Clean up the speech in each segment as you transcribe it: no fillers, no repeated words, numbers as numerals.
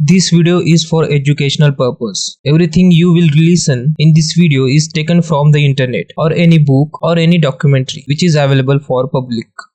This video is for educational purpose. Everything you will listen in this video is taken from the internet or any book or any documentary which is available for public.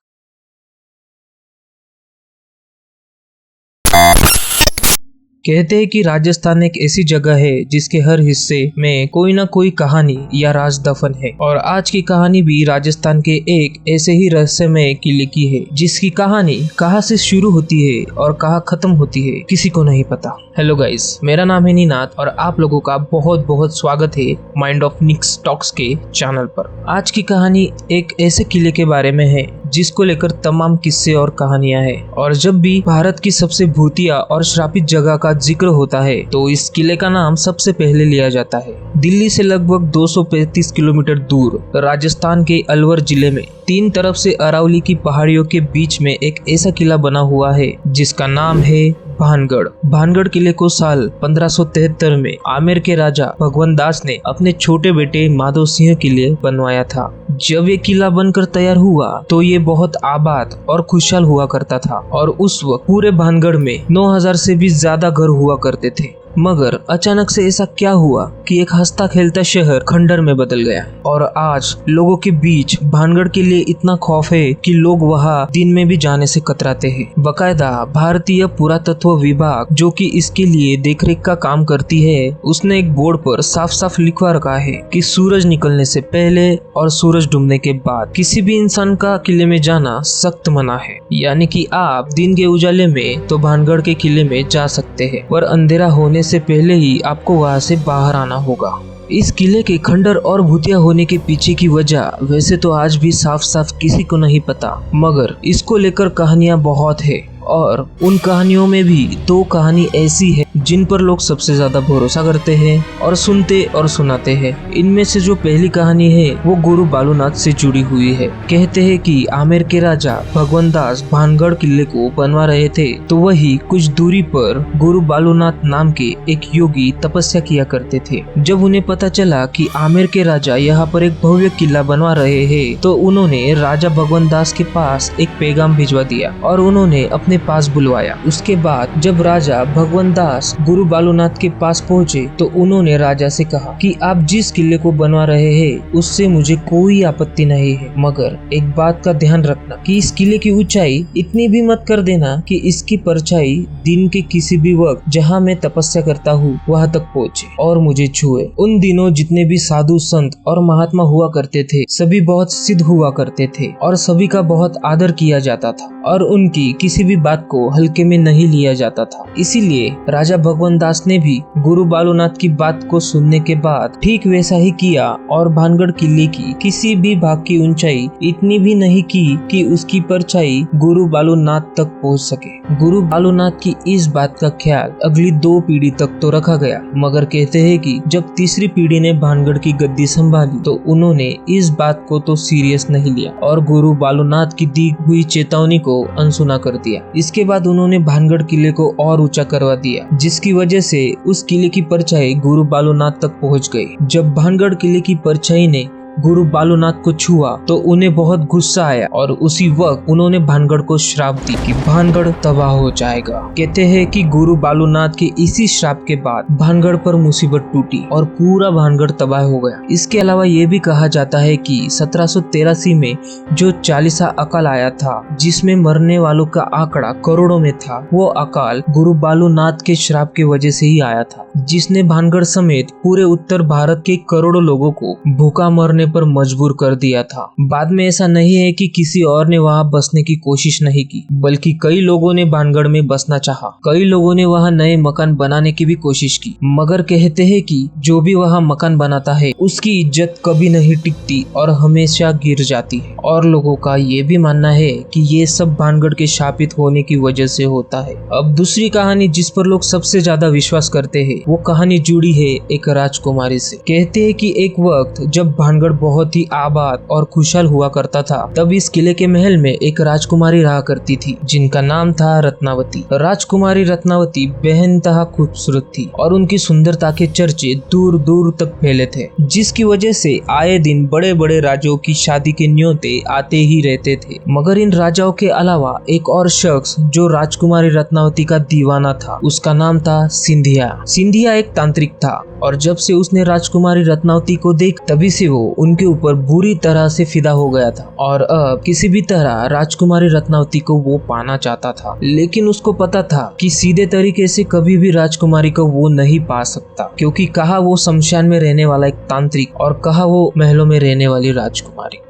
कहते हैं कि राजस्थान एक ऐसी जगह है जिसके हर हिस्से में कोई ना कोई कहानी या राज दफन है। और आज की कहानी भी राजस्थान के एक ऐसे ही रहस्यमय किले की है जिसकी कहानी कहाँ से शुरू होती है और कहाँ खत्म होती है किसी को नहीं पता। हेलो गाइस, मेरा नाम है नीनाथ और आप लोगों का बहुत बहुत स्वागत है माइंड ऑफ निक्स टॉक्स के चैनल पर। आज की कहानी एक ऐसे किले के बारे में है जिसको लेकर तमाम किस्से और कहानियां हैं। और जब भी भारत की सबसे भूतिया और श्रापित जगह का जिक्र होता है तो इस किले का नाम सबसे पहले लिया जाता है। दिल्ली से लगभग 235 किलोमीटर दूर राजस्थान के अलवर जिले में तीन तरफ से अरावली की पहाड़ियों के बीच में एक ऐसा किला बना हुआ है जिसका नाम है भानगढ़। भानगढ़ किले को साल 1573 में आमेर के राजा भगवंत दास ने अपने छोटे बेटे माधव सिंह के लिए बनवाया था। जब ये किला बनकर तैयार हुआ तो ये बहुत आबाद और खुशहाल हुआ करता था और उस वक्त पूरे भानगढ़ में 9000 से भी ज्यादा घर हुआ करते थे। मगर अचानक से ऐसा क्या हुआ कि एक हंसता खेलता शहर खंडर में बदल गया और आज लोगों के बीच भानगढ़ के लिए इतना खौफ है कि लोग वहां दिन में भी जाने से कतराते हैं। बकायदा भारतीय पुरातत्व विभाग जो कि इसके लिए देखरेख का काम करती है, उसने एक बोर्ड पर साफ साफ लिखवा रखा है कि सूरज निकलने से पहले और सूरज डूबने के बाद किसी भी इंसान का किले में जाना सख्त मना है। यानी कि आप दिन के उजाले में तो भानगढ़ के किले में जा सकते हैं पर अंधेरा होने से पहले ही आपको वहां से बाहर आना होगा। इस किले के खंडर और भूतिया होने के पीछे की वजह वैसे तो आज भी साफ साफ किसी को नहीं पता, मगर इसको लेकर कहानियां बहुत है और उन कहानियों में भी दो कहानी ऐसी है जिन पर लोग सबसे ज्यादा भरोसा करते हैं और सुनते और सुनाते हैं। इनमें से जो पहली कहानी है वो गुरु बालूनाथ से जुड़ी हुई है। कहते हैं कि आमेर के राजा भगवंत दास भानगढ़ किले को बनवा रहे थे तो वही कुछ दूरी पर गुरु बालूनाथ नाम के एक योगी तपस्या किया करते थे। जब उन्हें पता चला कि आमेर के राजा यहाँ पर एक भव्य किला बनवा रहे हैं तो उन्होंने राजा भगवंत दास के पास एक पैगाम भिजवा दिया और उन्होंने अपने पास बुलवाया। उसके बाद जब राजा भगवंत दास गुरु बालूनाथ के पास पहुँचे तो उन्होंने राजा से कहा कि आप जिस किले को बनवा रहे हैं उससे मुझे कोई आपत्ति नहीं है, मगर एक बात का ध्यान रखना कि इस किले की ऊंचाई इतनी भी मत कर देना कि इसकी परछाई दिन के किसी भी वक्त जहाँ मैं तपस्या करता हूँ वहाँ तक पहुँचे और मुझे छुए। उन दिनों जितने भी साधु संत और महात्मा हुआ करते थे सभी बहुत सिद्ध हुआ करते थे और सभी का बहुत आदर किया जाता था और उनकी किसी भी बात को हल्के में नहीं लिया जाता था। इसीलिए राजा भगवंत दास ने भी गुरु बालूनाथ की बात को सुनने के बाद ठीक वैसा ही किया और भानगढ़ किले की किसी भी भाग की ऊंचाई इतनी भी नहीं की कि उसकी परछाई गुरु बालूनाथ तक पहुंच सके। गुरु बालूनाथ की इस बात का ख्याल अगली 2 पीढ़ी तक तो रखा गया, मगर कहते हैं कि जब तीसरी पीढ़ी ने भानगढ़ की गद्दी संभाली तो उन्होंने इस बात को तो सीरियस नहीं लिया और गुरु बालूनाथ की दी हुई चेतावनी को अनसुना कर दिया। इसके बाद उन्होंने भानगढ़ किले को और ऊंचा करवा दिया जिसकी वजह से उस किले की परछाई गुरु बालूनाथ तक पहुंच गई। जब भानगढ़ किले की परछाई ने गुरु बालूनाथ को छुआ तो उन्हें बहुत गुस्सा आया और उसी वक्त उन्होंने भानगढ़ को श्राप दी कि भानगढ़ तबाह हो जाएगा। कहते हैं कि गुरु बालूनाथ के इसी श्राप के बाद भानगढ़ पर मुसीबत टूटी और पूरा भानगढ़ तबाह हो गया। इसके अलावा ये भी कहा जाता है कि 1783 में जो 40सा अकाल आया था जिसमें मरने वालों का आंकड़ा करोड़ों में था, वो अकाल गुरु बालूनाथ के श्राप की वजह से ही आया था जिसने भानगढ़ समेत पूरे उत्तर भारत के करोड़ों लोगों को भूखा मरने पर मजबूर कर दिया था। बाद में ऐसा नहीं है कि किसी और ने वहां बसने की कोशिश नहीं की, बल्कि कई लोगों ने भानगढ़ में बसना चाहा। कई लोगों ने वहां नए मकान बनाने की भी कोशिश की, मगर कहते हैं कि जो भी वहां मकान बनाता है उसकी इज्जत कभी नहीं टिकती और हमेशा गिर जाती है। और लोगों का ये भी मानना है कि ये सब भानगढ़ के शापित होने की वजह से होता है। अब दूसरी कहानी जिस पर लोग सबसे ज्यादा विश्वास करते हैं वो कहानी जुड़ी है एक राजकुमारी से। कहते हैं कि एक वक्त जब भानगढ़ बहुत ही आबाद और खुशहाल हुआ करता था, तब इस किले के महल में एक राजकुमारी रहा करती थी जिनका नाम था रत्नावती। राजकुमारी रत्नावती बेहनतहा खूबसूरत थी और उनकी सुंदरता के चर्चे दूर दूर तक फैले थे, जिसकी वजह से आए दिन बड़े बड़े राजाओं की शादी के न्योते आते ही रहते थे। मगर इन राजाओं के अलावा एक और शख्स जो राजकुमारी रत्नावती का दीवाना था, उसका नाम था सिंधिया। सिंधिया एक तांत्रिक था और जब से उसने राजकुमारी रत्नावती को देख तभी से वो उनके ऊपर बुरी तरह से फिदा हो गया था और अब किसी भी तरह राजकुमारी रत्नावती को वो पाना चाहता था। लेकिन उसको पता था कि सीधे तरीके से कभी भी राजकुमारी को वो नहीं पा सकता, क्योंकि कहा वो शमशान में रहने वाला एक तांत्रिक और कहा वो महलों में रहने वाली राजकुमारी।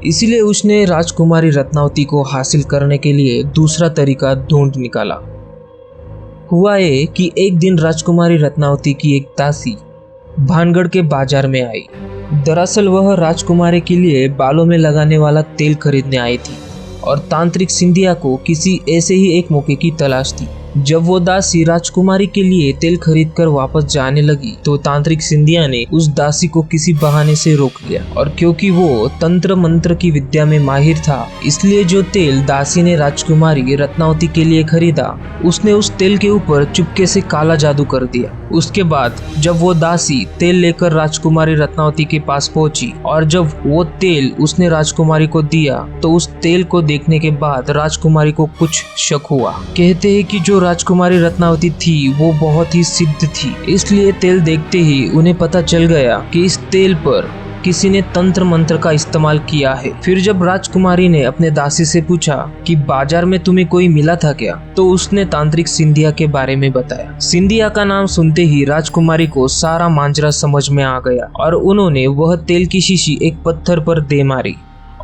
इसलिए उसने राजकुमारी रत्नावती को हासिल करने के लिए दूसरा तरीका ढूंढ निकाला। हुआ ये कि एक दिन राजकुमारी रत्नावती की एक दासी भानगढ़ के बाजार में आई। दरअसल वह राजकुमारी के लिए बालों में लगाने वाला तेल खरीदने आई थी और तांत्रिक सिंधिया को किसी ऐसे ही एक मौके की तलाश थी। जब वो दासी राजकुमारी के लिए तेल खरीदकर वापस जाने लगी तो तांत्रिक सिंधिया ने उस दासी को किसी बहाने से रोक लिया और क्योंकि वो तंत्र मंत्र की विद्या में माहिर था, इसलिए जो तेल दासी ने राजकुमारी रत्नावती के लिए खरीदा, उसने उस तेल के ऊपर चुपके से काला जादू कर दिया। उसके बाद जब वो दासी तेल लेकर राजकुमारी रत्नावती के पास पहुंची और जब वो तेल उसने राजकुमारी को दिया तो उस तेल को देखने के बाद राजकुमारी को कुछ शक हुआ। कहते हैं कि जो राजकुमारी रत्नावती थी वो बहुत ही सिद्ध थी, इसलिए तेल देखते ही उन्हें पता चल गया कि इस तेल पर किसी ने तंत्र मंत्र का इस्तेमाल किया है। फिर जब राजकुमारी ने अपने दासी से पूछा कि बाजार में तुम्हें कोई मिला था क्या, तो उसने तांत्रिक सिंधिया के बारे में बताया। सिंधिया का नाम सुनते ही राजकुमारी को सारा मांजरा समझ में आ गया और उन्होंने वह तेल की शीशी एक पत्थर पर दे मारी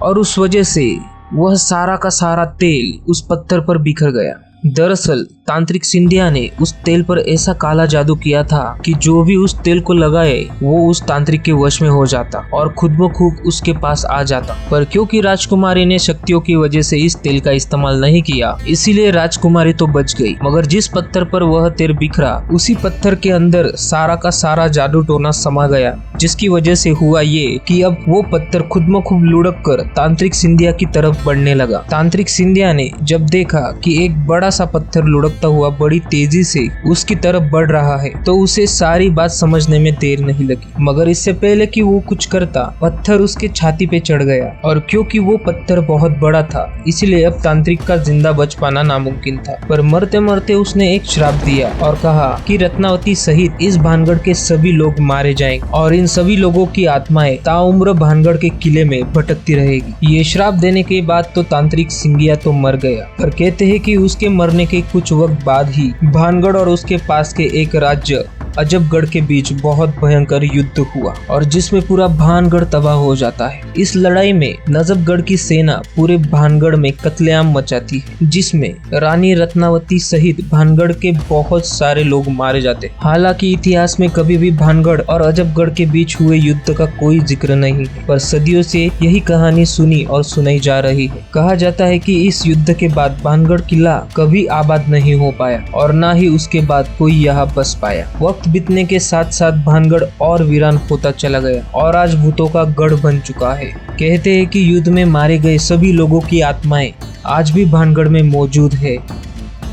और उस वजह से वह सारा का सारा तेल उस पत्थर पर बिखर गया। दरअसल तांत्रिक सिंधिया ने उस तेल पर ऐसा काला जादू किया था कि जो भी उस तेल को लगाए वो उस तांत्रिक के वश में हो जाता और खुद ब खुद उसके पास आ जाता। पर क्योंकि राजकुमारी ने शक्तियों की वजह से इस तेल का इस्तेमाल नहीं किया, इसीलिए राजकुमारी तो बच गई। मगर जिस पत्थर पर वह तेल बिखरा, उसी पत्थर के अंदर सारा का सारा जादू टोना समा गया, जिसकी वजह से हुआ ये कि अब वो पत्थर खुद ब खुद लुढ़क कर तांत्रिक सिंधिया की तरफ बढ़ने लगा। तांत्रिक सिंधिया ने जब देखा कि एक बड़ा सा पत्थर लुढ़कता हुआ बड़ी तेजी से उसकी तरफ बढ़ रहा है, तो उसे सारी बात समझने में देर नहीं लगी। मगर इससे पहले कि वो कुछ करता, पत्थर उसके छाती पे चढ़ गया और क्योंकि वो पत्थर बहुत बड़ा था, इसलिए अब तांत्रिक का जिंदा बच पाना नामुमकिन था। पर मरते मरते उसने एक श्राप दिया और कहा कि रत्नावती सहित इस भानगढ़ के सभी लोग मारे जाएंगे और इन सभी लोगों की आत्माएं ताउम्र भानगढ़ के किले में भटकती रहेगी। ये श्राप देने के बाद तो तांत्रिक सिंधिया तो मर गया, पर कहते हैं कि उसके मरने के कुछ वक्त बाद ही भानगढ़ और उसके पास के एक राज्य अजबगढ़ के बीच बहुत भयंकर युद्ध हुआ और जिसमें पूरा भानगढ़ तबाह हो जाता है। इस लड़ाई में नजफगढ़ की सेना पूरे भानगढ़ में कत्लेआम मचाती है, जिसमें रानी रत्नावती सहित भानगढ़ के बहुत सारे लोग मारे जाते। हालांकि इतिहास में कभी भी भानगढ़ और अजबगढ़ के बीच हुए युद्ध का कोई जिक्र नहीं, पर सदियों से यही कहानी सुनी और सुनाई जा रही है। कहा जाता है कि इस युद्ध के बाद भानगढ़ किला कभी आबाद नहीं हो पाया और न ही उसके बाद कोई यहाँ बस पाया। वक्त बीतने के साथ साथ भानगढ़ और वीरान होता चला गया और आज भूतों का गढ़ बन चुका है। कहते हैं कि युद्ध में मारे गए सभी लोगों की आत्माएं आज भी भानगढ़ में मौजूद है।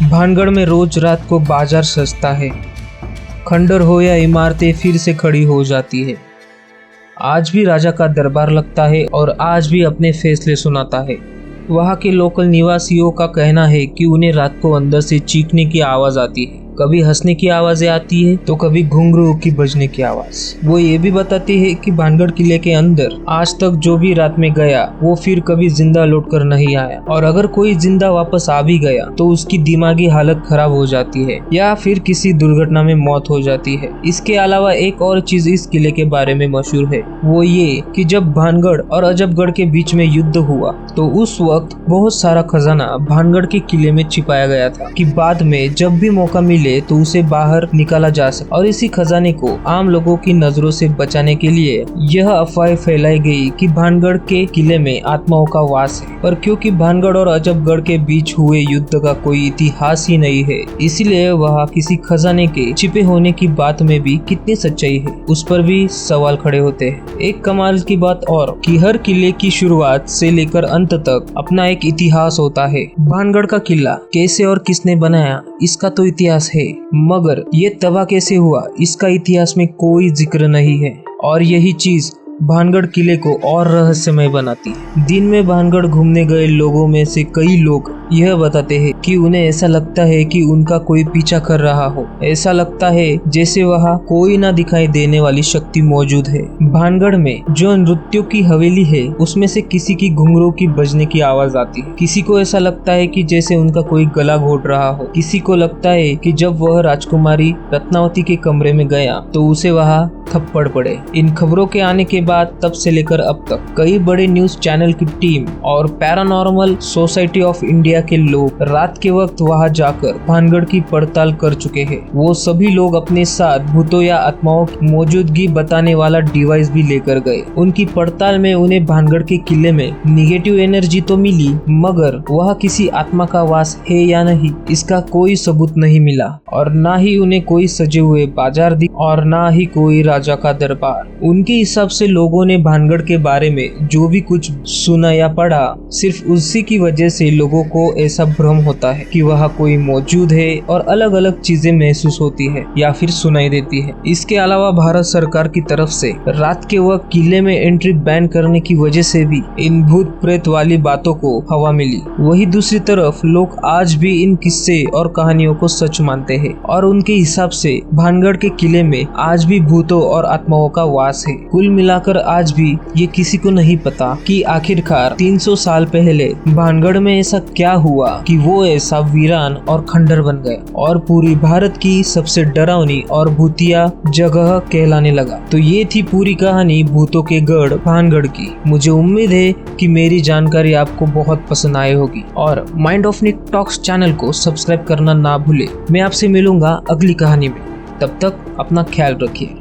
भानगढ़ में रोज रात को बाजार सजता है, खंडर हो या इमारतें फिर से खड़ी हो जाती है। आज भी राजा का दरबार लगता है और आज भी अपने फैसले सुनाता है। वहाँ के लोकल निवासियों का कहना है कि उन्हें रात को अंदर से चीखने की आवाज आती है, कभी हंसने की आवाजें आती है तो कभी घुंघरू की बजने की आवाज। वो ये भी बताती है कि भानगढ़ किले के अंदर आज तक जो भी रात में गया वो फिर कभी जिंदा लौट कर नहीं आया और अगर कोई जिंदा वापस आ भी गया तो उसकी दिमागी हालत खराब हो जाती है या फिर किसी दुर्घटना में मौत हो जाती है। इसके अलावा एक और चीज इस किले के बारे में मशहूर है, वो ये कि जब भानगढ़ और अजबगढ़ के बीच में युद्ध हुआ तो उस वक्त बहुत सारा खजाना भानगढ़ के किले में छिपाया गया था कि बाद में जब भी मौका मिले मिले तो उसे बाहर निकाला जा सके। और इसी खजाने को आम लोगों की नजरों से बचाने के लिए यह अफवाह फैलाई गई कि भानगढ़ के किले में आत्माओं का वास है। पर क्योंकि भानगढ़ और अजबगढ़ के बीच हुए युद्ध का कोई इतिहास ही नहीं है, इसीलिए वहाँ किसी खजाने के छिपे होने की बात में भी कितनी सच्चाई है, उस पर भी सवाल खड़े होते हैं। एक कमाल की बात और कि हर किले की शुरुआत से लेकर अंत तक अपना एक इतिहास होता है। भानगढ़ का किला कैसे और किसने बनाया, इसका तो इतिहास है, मगर ये तबाह कैसे हुआ, इसका इतिहास में कोई जिक्र नहीं है। और यही चीज भानगढ़ किले को और रहस्यमय बनाती है। दिन में भानगढ़ घूमने गए लोगों में से कई लोग यह बताते हैं कि उन्हें ऐसा लगता है कि उनका कोई पीछा कर रहा हो। ऐसा लगता है जैसे वहाँ कोई ना दिखाई देने वाली शक्ति मौजूद है। भानगढ़ में जो नृत्यों की हवेली है, उसमें से किसी की घुंघरू की बजने की आवाज आती है। किसी को ऐसा लगता है कि जैसे उनका कोई गला घोट रहा हो। किसी को लगता है कि जब वह राजकुमारी रत्नावती के कमरे में गया तो उसे वहाँ थप्पड़ पड़े। इन खबरों के आने के बाद तब से लेकर अब तक कई बड़े न्यूज चैनल की टीम और पैरानॉर्मल सोसाइटी ऑफ इंडिया के लोग रात के वक्त वहां जाकर भानगढ़ की पड़ताल कर चुके हैं। वो सभी लोग अपने साथ भूतों या आत्माओं की मौजूदगी बताने वाला डिवाइस भी लेकर गए। उनकी पड़ताल में उन्हें भानगढ़ के किले में निगेटिव एनर्जी तो मिली, मगर वह किसी आत्मा का वास है या नहीं, इसका कोई सबूत नहीं मिला। और ना ही उन्हें कोई सजे हुए बाजार दिखे और ना ही कोई राजा का दरबार। उनके हिसाब से लोगों ने भानगढ़ के बारे में जो भी कुछ सुना या पढ़ा, सिर्फ उसी की वजह से लोगों को ऐसा भ्रम होता है कि वहाँ कोई मौजूद है और अलग अलग चीजें महसूस होती है या फिर सुनाई देती है। इसके अलावा भारत सरकार की तरफ से रात के वक्त किले में एंट्री बैन करने की वजह से भी इन भूत प्रेत वाली बातों को हवा मिली। वही दूसरी तरफ लोग आज भी इन किस्से और कहानियों को सच मानते हैं और उनके हिसाब से भानगढ़ के किले में आज भी भूतों और आत्माओं का वास है। कुल मिलाकर आज भी ये किसी को नहीं पता कि आखिरकार 300 साल पहले भानगढ़ में ऐसा क्या हुआ कि वो ऐसा वीरान और खंडर बन गया और पूरी भारत की सबसे डरावनी और भूतिया जगह कहलाने लगा। तो ये थी पूरी कहानी भूतों के गढ़ भानगढ़ की। मुझे उम्मीद है कि मेरी जानकारी आपको बहुत पसंद आई होगी और mind of Nick talks channel को सब्सक्राइब करना ना भूले। मैं आपसे मिलूंगा अगली कहानी में, तब तक अपना ख्याल रखिए।